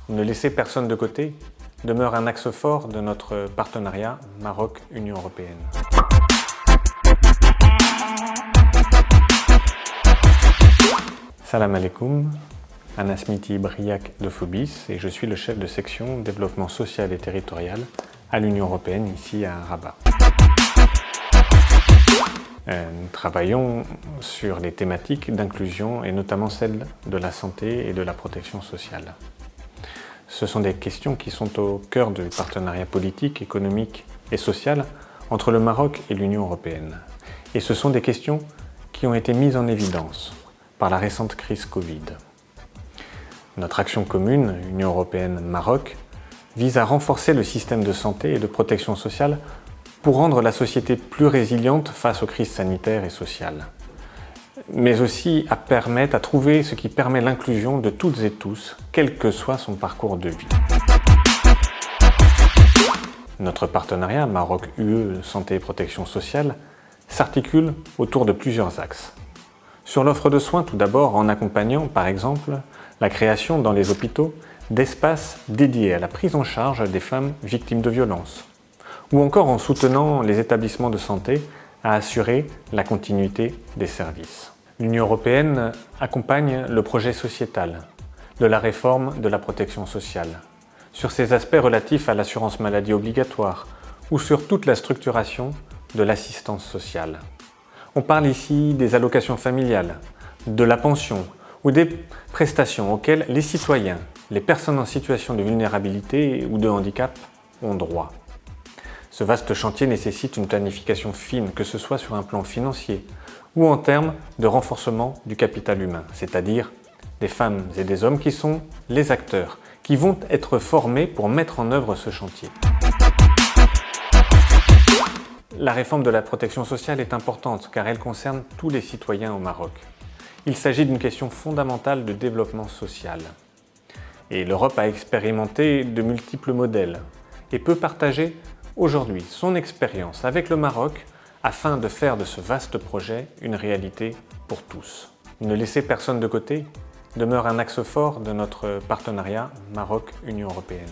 Ne laisser personne de côté demeure un axe fort de notre partenariat Maroc-Union européenne. Salam alaikum, Anas Miti Briac de Phobis et je suis le chef de section développement social et territorial à l'Union européenne ici à Rabat. Nous travaillons sur les thématiques d'inclusion et notamment celles de la santé et de la protection sociale. Ce sont des questions qui sont au cœur du partenariat politique, économique et social entre le Maroc et l'Union européenne. Et ce sont des questions qui ont été mises en évidence par la récente crise Covid. Notre action commune, Union européenne-Maroc, vise à renforcer le système de santé et de protection sociale pour rendre la société plus résiliente face aux crises sanitaires et sociales, mais aussi à trouver ce qui permet l'inclusion de toutes et tous, quel que soit son parcours de vie. Notre partenariat Maroc-UE Santé et Protection Sociale s'articule autour de plusieurs axes. Sur l'offre de soins, tout d'abord, en accompagnant, par exemple, la création dans les hôpitaux d'espaces dédiés à la prise en charge des femmes victimes de violences, ou encore en soutenant les établissements de santé à assurer la continuité des services. L'Union européenne accompagne le projet sociétal de la réforme de la protection sociale, sur ses aspects relatifs à l'assurance maladie obligatoire ou sur toute la structuration de l'assistance sociale. On parle ici des allocations familiales, de la pension ou des prestations auxquelles les citoyens, les personnes en situation de vulnérabilité ou de handicap ont droit. Ce vaste chantier nécessite une planification fine, que ce soit sur un plan financier ou en termes de renforcement du capital humain, c'est-à-dire des femmes et des hommes qui sont les acteurs, qui vont être formés pour mettre en œuvre ce chantier. La réforme de la protection sociale est importante car elle concerne tous les citoyens au Maroc. Il s'agit d'une question fondamentale de développement social. Et l'Europe a expérimenté de multiples modèles et peut partager aujourd'hui son expérience avec le Maroc afin de faire de ce vaste projet une réalité pour tous. Ne laisser personne de côté demeure un axe fort de notre partenariat Maroc-Union européenne.